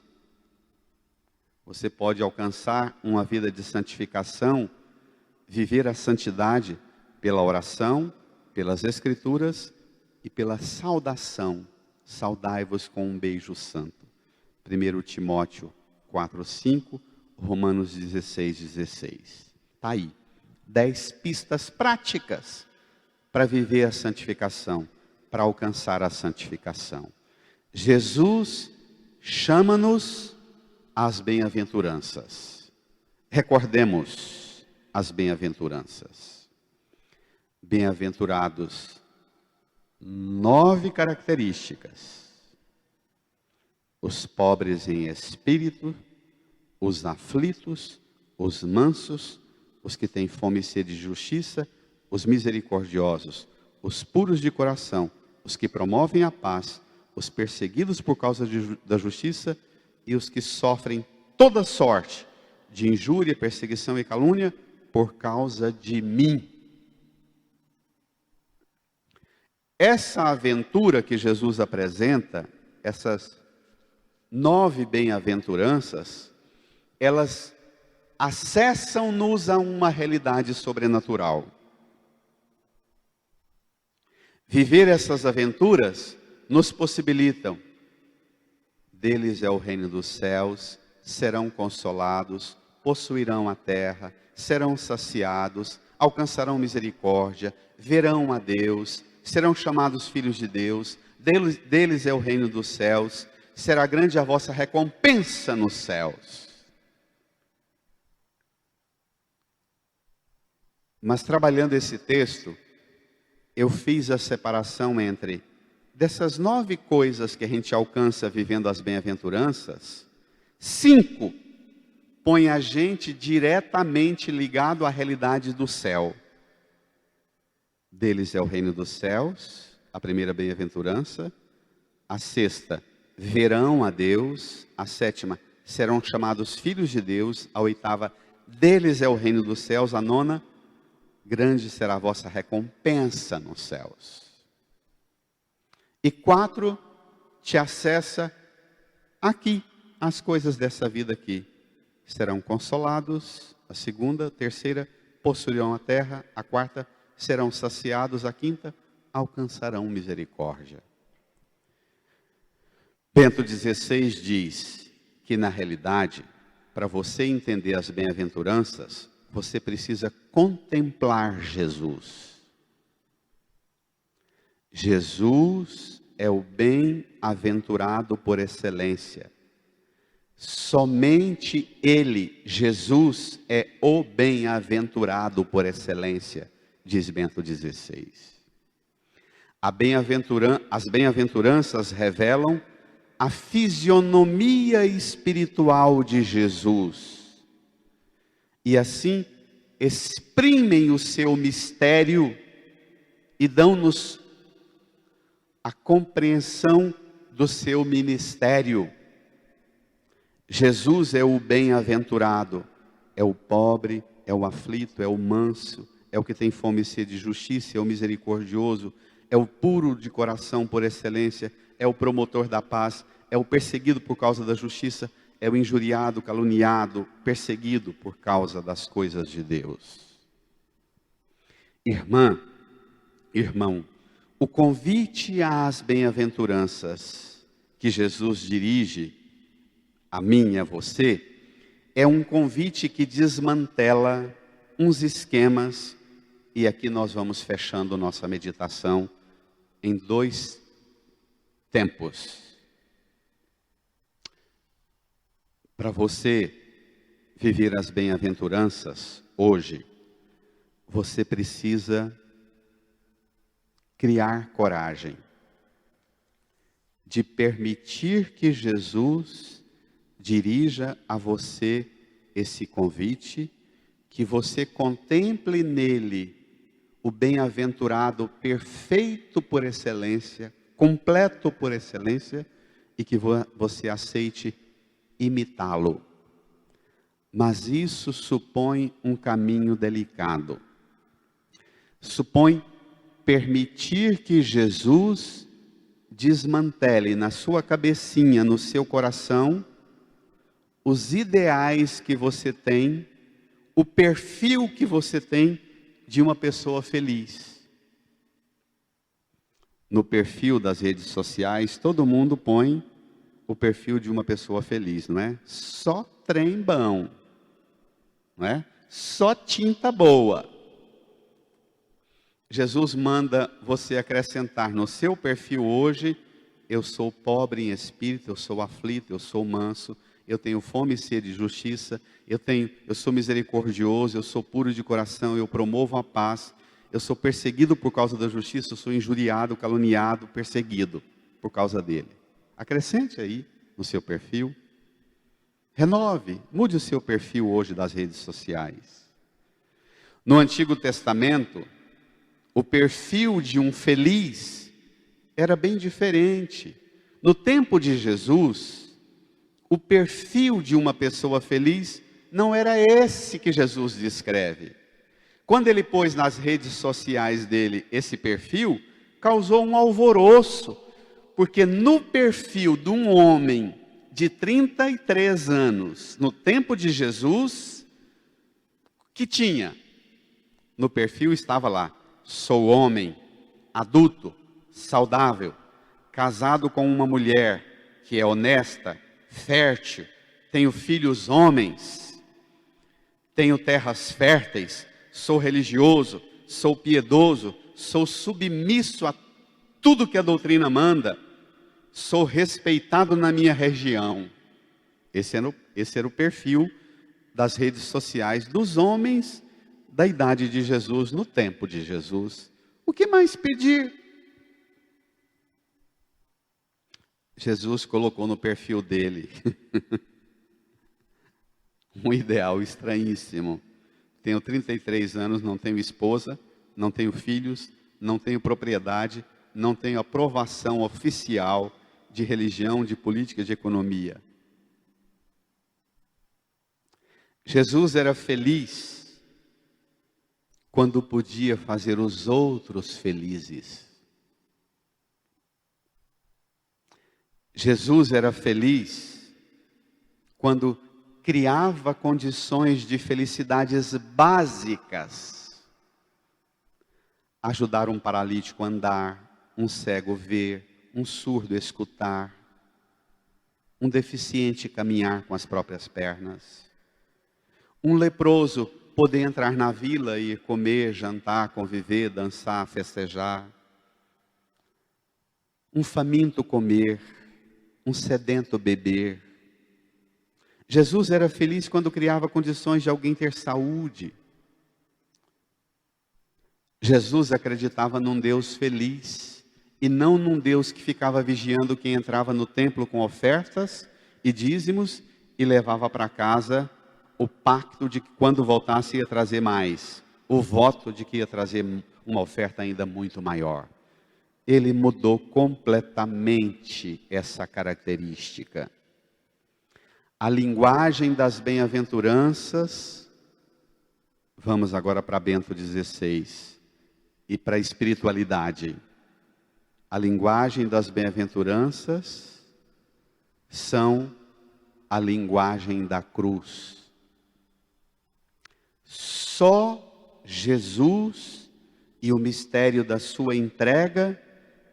Você pode alcançar uma vida de santificação, viver a santidade pela oração, pelas escrituras e pela saudação. Saudai-vos com um beijo santo. 1 Timóteo 4:5, Romanos 16:16. Está aí. 10 pistas práticas para viver a santificação, para alcançar a santificação. Jesus chama-nos às bem-aventuranças. Recordemos as bem-aventuranças. Bem-aventurados, 9 características. Os pobres em espírito, os aflitos, os mansos, os que têm fome e sede de justiça, os misericordiosos, os puros de coração, os que promovem a paz, os perseguidos por causa da justiça e os que sofrem toda sorte de injúria, perseguição e calúnia por causa de mim. Essa aventura que Jesus apresenta, essas 9 bem-aventuranças, elas acessam-nos a uma realidade sobrenatural. Viver essas aventuras nos possibilitam. Deles é o reino dos céus, serão consolados, possuirão a terra, serão saciados, alcançarão misericórdia, verão a Deus, serão chamados filhos de Deus, deles é o reino dos céus, será grande a vossa recompensa nos céus. Mas trabalhando esse texto, eu fiz a separação entre dessas 9 coisas que a gente alcança vivendo as bem-aventuranças, 5 põe a gente diretamente ligado à realidade do céu. Deles é o reino dos céus, a primeira bem-aventurança. A 6ª, verão a Deus. A 7ª, serão chamados filhos de Deus. A 8ª, deles é o reino dos céus. A 9ª, grande será a vossa recompensa nos céus. E 4, te acessa aqui, as coisas dessa vida aqui. serão consolados. A segunda, terceira, possuirão a terra. A quarta, serão saciados. A quinta, alcançarão misericórdia. Bento XVI diz que, na realidade, para você entender as bem-aventuranças, você precisa contemplar Jesus. Jesus é o bem-aventurado por excelência. Somente Ele, Jesus, é o bem-aventurado por excelência, diz Bento XVI. As bem-aventuranças revelam a fisionomia espiritual de Jesus. E assim exprimem o seu mistério e dão-nos a compreensão do seu ministério. Jesus é o bem-aventurado, é o pobre, é o aflito, é o manso, é o que tem fome e sede de justiça, é o misericordioso, é o puro de coração por excelência, é o promotor da paz, é o perseguido por causa da justiça, é o injuriado, caluniado, perseguido por causa das coisas de Deus. Irmã, irmão, o convite às bem-aventuranças que Jesus dirige a mim e a você, é um convite que desmantela uns esquemas, e aqui nós vamos fechando nossa meditação em 2 tempos. Para você viver as bem-aventuranças hoje, você precisa criar coragem de permitir que Jesus dirija a você esse convite, que você contemple nele o bem-aventurado perfeito por excelência, completo por excelência, e que você aceite imitá-lo. Mas isso supõe um caminho delicado. Supõe permitir que Jesus desmantele na sua cabecinha, no seu coração, os ideais que você tem, o perfil que você tem de uma pessoa feliz. No perfil das redes sociais, todo mundo põe o perfil de uma pessoa feliz, não é? Só trem bom, não é? Só tinta boa. Jesus manda você acrescentar no seu perfil hoje: eu sou pobre em espírito, eu sou aflito, eu sou manso, eu tenho fome e sede de justiça, eu sou misericordioso, eu sou puro de coração, eu promovo a paz, eu sou perseguido por causa da justiça, eu sou injuriado, caluniado, perseguido por causa dele. Acrescente aí no seu perfil. Renove, mude o seu perfil hoje das redes sociais. No Antigo Testamento, o perfil de um feliz era bem diferente. No tempo de Jesus, o perfil de uma pessoa feliz não era esse que Jesus descreve. Quando ele pôs nas redes sociais dele esse perfil, causou um alvoroço, porque no perfil de um homem de 33 anos, no tempo de Jesus, que tinha? No perfil estava lá: sou homem, adulto, saudável, casado com uma mulher que é honesta, fértil, tenho filhos homens, tenho terras férteis, sou religioso, sou piedoso, sou submisso a tudo que a doutrina manda, sou respeitado na minha região. Esse era o perfil das redes sociais dos homens da idade de Jesus, no tempo de Jesus. O que mais pedir? Jesus colocou no perfil dele um ideal estranhíssimo. Tenho 33 anos, não tenho esposa, não tenho filhos, não tenho propriedade, não tenho aprovação oficial de religião, de política, de economia. Jesus era feliz quando podia fazer os outros felizes. Jesus era feliz quando criava condições de felicidades básicas. Ajudar um paralítico a andar, um cego ver, um surdo escutar, um deficiente caminhar com as próprias pernas, um leproso poder entrar na vila e comer, jantar, conviver, dançar, festejar, um faminto comer, um sedento beber. Jesus era feliz quando criava condições de alguém ter saúde. Jesus acreditava num Deus feliz e não num Deus que ficava vigiando quem entrava no templo com ofertas e dízimos e levava para casa o pacto de que quando voltasse ia trazer mais, o voto de que ia trazer uma oferta ainda muito maior. Ele mudou completamente essa característica. A linguagem das bem-aventuranças, vamos agora para Bento XVI, e para a espiritualidade. A linguagem das bem-aventuranças são a linguagem da cruz. Só Jesus e o mistério da sua entrega,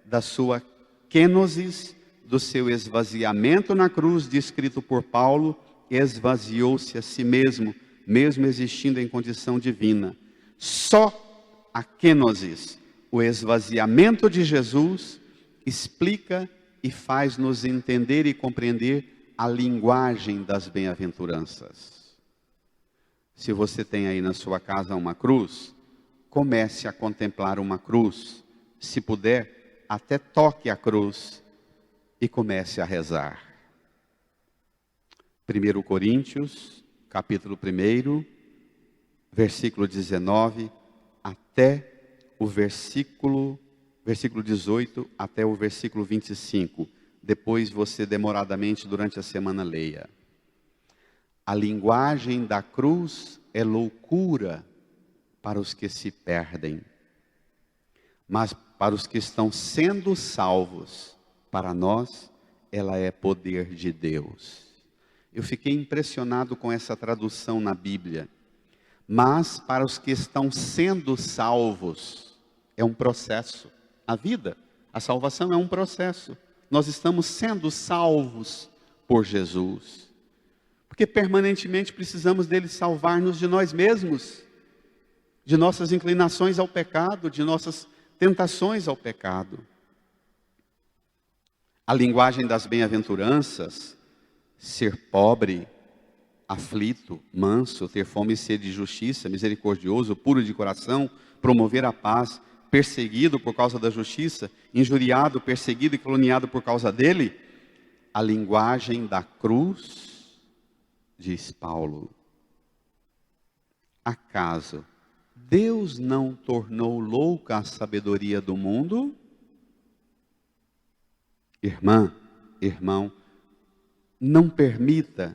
da sua kenosis, do seu esvaziamento na cruz, descrito por Paulo, esvaziou-se a si mesmo, mesmo existindo em condição divina. Só a kenosis, o esvaziamento de Jesus, explica e faz-nos entender e compreender a linguagem das bem-aventuranças. Se você tem aí na sua casa uma cruz, comece a contemplar uma cruz. Se puder, até toque a cruz e comece a rezar. 1 Coríntios, capítulo 1, versículo 19, até o versículo 18, até o versículo 25. Depois você demoradamente durante a semana leia. A linguagem da cruz é loucura para os que se perdem, mas para os que estão sendo salvos, para nós, ela é poder de Deus. Eu fiquei impressionado com essa tradução na Bíblia. Mas para os que estão sendo salvos, é um processo. A vida, a salvação é um processo. Nós estamos sendo salvos por Jesus. Porque permanentemente precisamos dele salvar-nos de nós mesmos, de nossas inclinações ao pecado, de nossas tentações ao pecado. A linguagem das bem-aventuranças, ser pobre, aflito, manso, ter fome e sede de justiça, misericordioso, puro de coração, promover a paz, perseguido por causa da justiça, injuriado, perseguido e caluniado por causa dele. A linguagem da cruz, diz Paulo. Acaso Deus não tornou louca a sabedoria do mundo? Irmã, irmão, não permita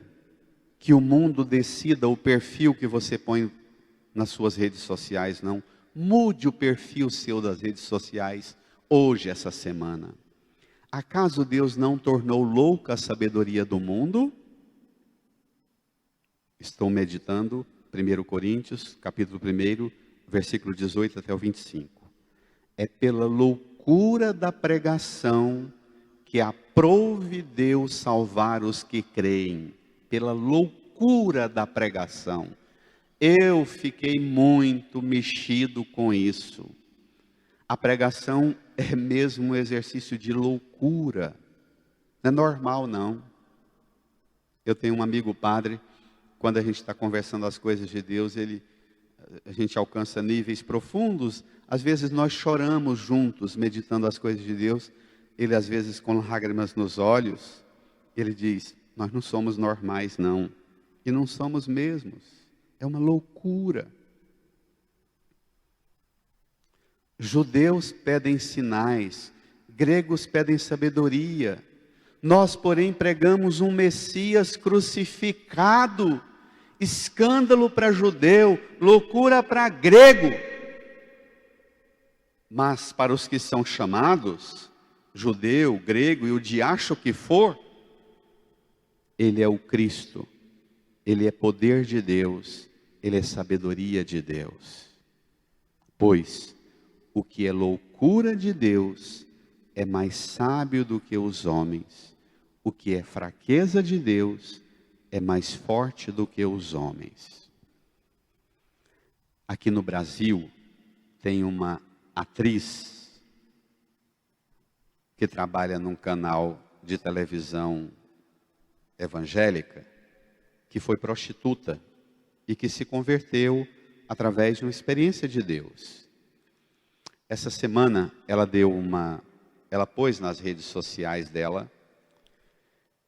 que o mundo decida o perfil que você põe nas suas redes sociais, não. Mude o perfil seu das redes sociais hoje, essa semana. Acaso Deus não tornou louca a sabedoria do mundo? Estou meditando 1 Coríntios, capítulo 1, versículo 18 até o 25. É pela loucura da pregação que aprouve Deus salvar os que creem. Pela loucura da pregação. Eu fiquei muito mexido com isso. A pregação é mesmo um exercício de loucura. Não é normal, não. Eu tenho um amigo padre, quando a gente está conversando as coisas de Deus, a gente alcança níveis profundos. Às vezes nós choramos juntos, meditando as coisas de Deus. Ele às vezes com lágrimas nos olhos, ele diz, nós não somos normais não, e não somos mesmos, é uma loucura. Judeus pedem sinais, gregos pedem sabedoria, nós porém pregamos um Messias crucificado, escândalo para judeu, loucura para grego, mas para os que são chamados, judeu, grego e o diacho que for, ele é o Cristo, ele é poder de Deus, ele é sabedoria de Deus. Pois o que é loucura de Deus é mais sábio do que os homens. O que é fraqueza de Deus é mais forte do que os homens. Aqui no Brasil tem uma atriz que trabalha num canal de televisão evangélica, que foi prostituta e que se converteu através de uma experiência de Deus. Essa semana ela pôs nas redes sociais dela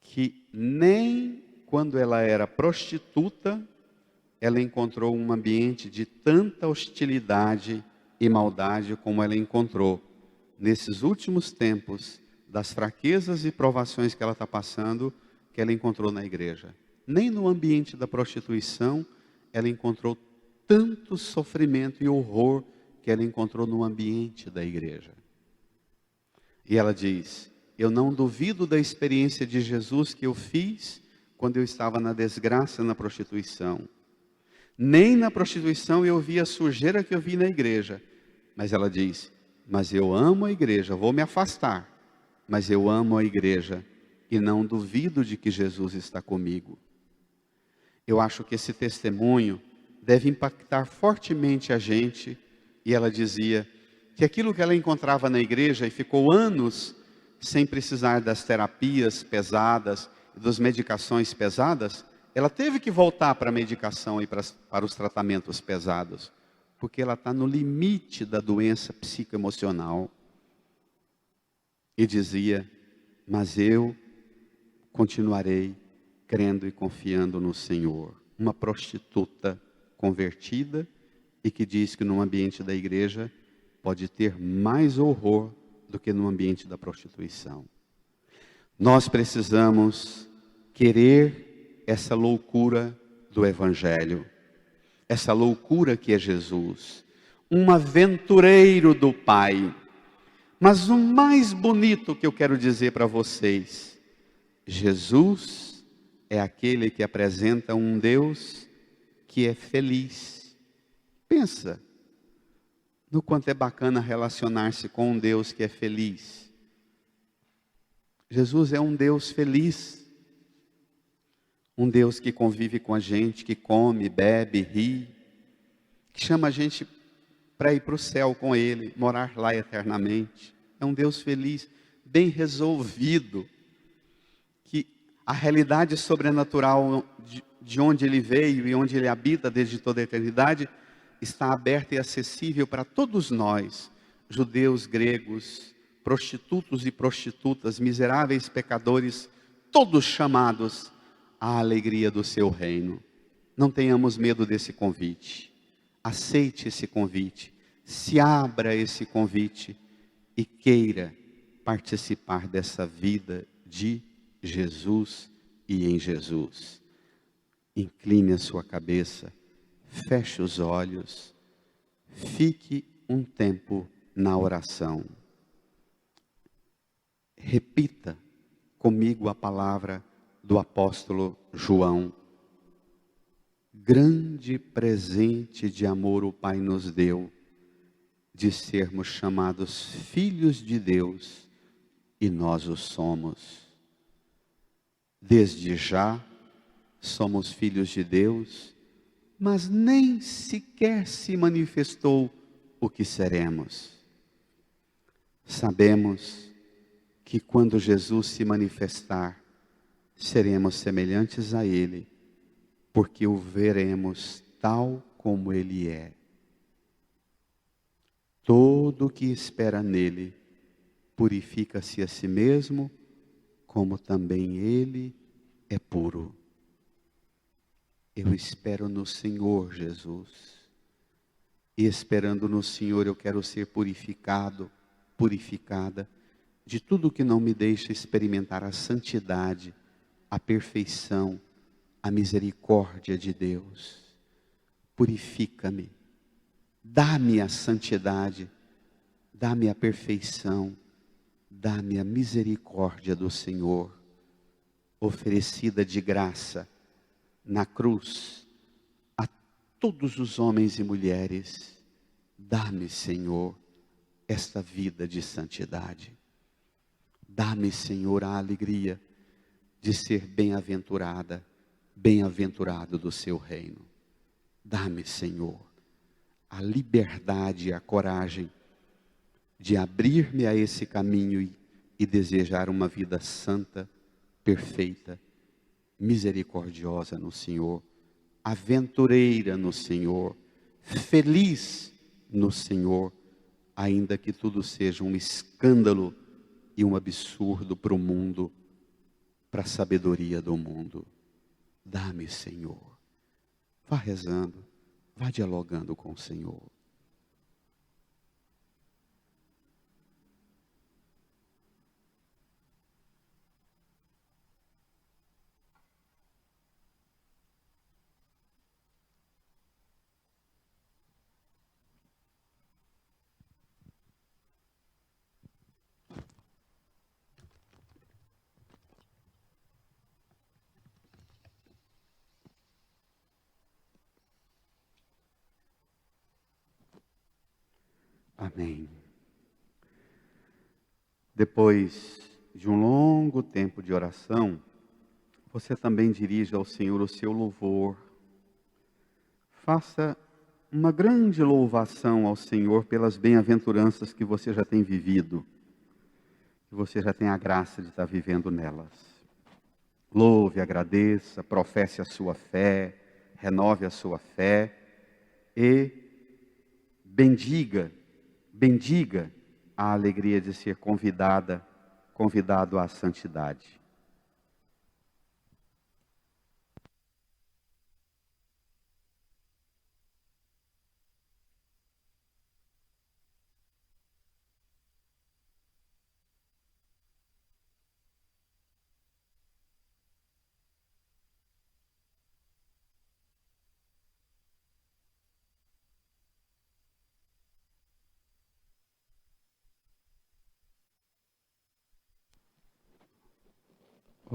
que nem quando ela era prostituta ela encontrou um ambiente de tanta hostilidade e maldade como ela encontrou nesses últimos tempos, das fraquezas e provações que ela está passando, que ela encontrou na igreja. Nem no ambiente da prostituição ela encontrou tanto sofrimento e horror que ela encontrou no ambiente da igreja. E ela diz: eu não duvido da experiência de Jesus que eu fiz quando eu estava na desgraça na prostituição. Nem na prostituição eu vi a sujeira que eu vi na igreja. Mas ela diz: mas eu amo a igreja, vou me afastar, mas eu amo a igreja e não duvido de que Jesus está comigo. Eu acho que esse testemunho deve impactar fortemente a gente. E ela dizia que aquilo que ela encontrava na igreja e ficou anos sem precisar das terapias pesadas, das medicações pesadas, ela teve que voltar para a medicação e para os tratamentos pesados, porque ela está no limite da doença psicoemocional. E dizia: mas eu continuarei crendo e confiando no Senhor. Uma prostituta convertida e que diz que no ambiente da igreja pode ter mais horror do que no ambiente da prostituição. Nós precisamos querer essa loucura do Evangelho, essa loucura que é Jesus, um aventureiro do Pai. Mas o mais bonito que eu quero dizer para vocês: Jesus é aquele que apresenta um Deus que é feliz. Pensa no quanto é bacana relacionar-se com um Deus que é feliz. Jesus é um Deus feliz. Um Deus que convive com a gente, que come, bebe, ri, que chama a gente para ir para o céu com Ele, morar lá eternamente. É um Deus feliz, bem resolvido, que a realidade sobrenatural de onde Ele veio e onde Ele habita desde toda a eternidade está aberta e acessível para todos nós, judeus, gregos, prostitutos e prostitutas, miseráveis pecadores, todos chamados à alegria do seu reino. Não tenhamos medo desse convite. Aceite esse convite, se abra a esse convite e queira participar dessa vida de Jesus e em Jesus. Incline a sua cabeça, feche os olhos, fique um tempo na oração. Repita comigo a palavra do apóstolo João: grande presente de amor o Pai nos deu, de sermos chamados filhos de Deus, e nós o somos. Desde já somos filhos de Deus, mas nem sequer se manifestou o que seremos. Sabemos que quando Jesus se manifestar, seremos semelhantes a Ele, porque o veremos tal como Ele é. Todo que espera nele, purifica-se a si mesmo, como também Ele é puro. Eu espero no Senhor Jesus, e esperando no Senhor eu quero ser purificado, purificada, de tudo que não me deixa experimentar a santidade, a perfeição, a misericórdia de Deus. Purifica-me, dá-me a santidade, dá-me a perfeição, dá-me a misericórdia do Senhor, oferecida de graça, na cruz a todos os homens e mulheres: dá-me, Senhor, esta vida de santidade. Dá-me, Senhor, a alegria de ser bem-aventurada, bem-aventurado do seu reino. Dá-me, Senhor, a liberdade e a coragem de abrir-me a esse caminho e desejar uma vida santa, perfeita, misericordiosa no Senhor, aventureira no Senhor, feliz no Senhor, ainda que tudo seja um escândalo e um absurdo para o mundo, para a sabedoria do mundo. Dá-me, Senhor. Vá rezando, vá dialogando com o Senhor. Amém. Depois de um longo tempo de oração, você também dirige ao Senhor o seu louvor. Faça uma grande louvação ao Senhor pelas bem-aventuranças que você já tem vivido, que você já tem a graça de estar vivendo nelas. Louve, agradeça, professe a sua fé, renove a sua fé e bendiga a alegria de ser convidado à santidade.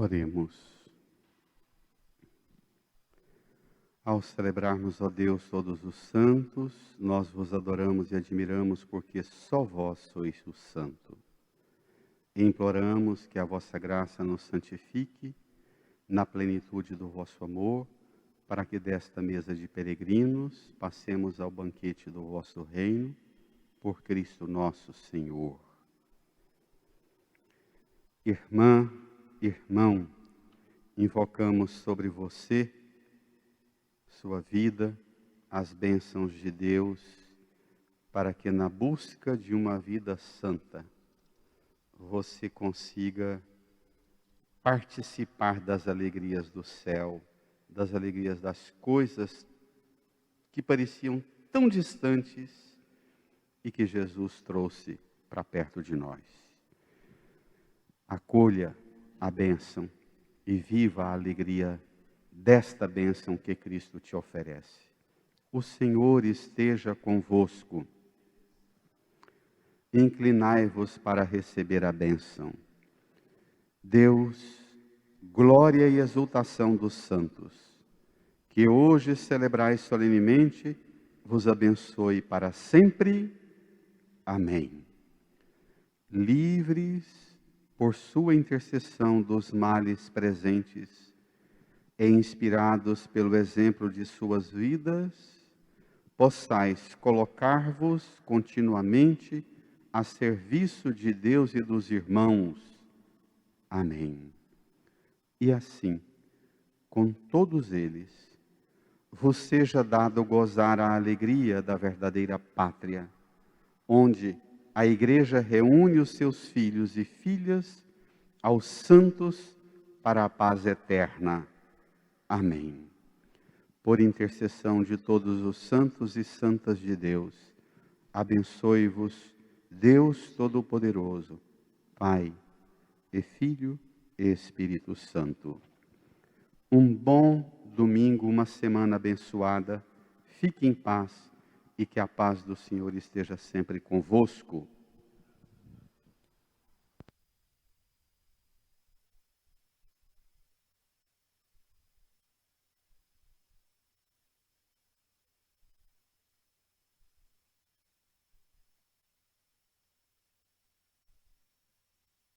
Oremos. Ao celebrarmos, ó Deus, todos os santos, nós vos adoramos e admiramos, porque só vós sois o santo. E imploramos que a vossa graça nos santifique na plenitude do vosso amor, para que desta mesa de peregrinos passemos ao banquete do vosso reino, por Cristo nosso Senhor. Irmã, irmão, invocamos sobre você, sua vida, as bênçãos de Deus, para que na busca de uma vida santa, você consiga participar das alegrias do céu, das alegrias das coisas que pareciam tão distantes e que Jesus trouxe para perto de nós. Acolha a bênção e viva a alegria desta bênção que Cristo te oferece. O Senhor esteja convosco. Inclinai-vos para receber a bênção. Deus, glória e exultação dos santos, que hoje celebrais solenemente, vos abençoe para sempre. Amém. Livres por sua intercessão dos males presentes e inspirados pelo exemplo de suas vidas, possais colocar-vos continuamente a serviço de Deus e dos irmãos. Amém. E assim, com todos eles, vos seja dado gozar a alegria da verdadeira pátria, onde a Igreja reúne os seus filhos e filhas aos santos para a paz eterna. Amém. Por intercessão de todos os santos e santas de Deus, abençoe-vos Deus Todo-Poderoso, Pai e Filho e Espírito Santo. Um bom domingo, uma semana abençoada. Fique em paz e que a paz do Senhor esteja sempre convosco.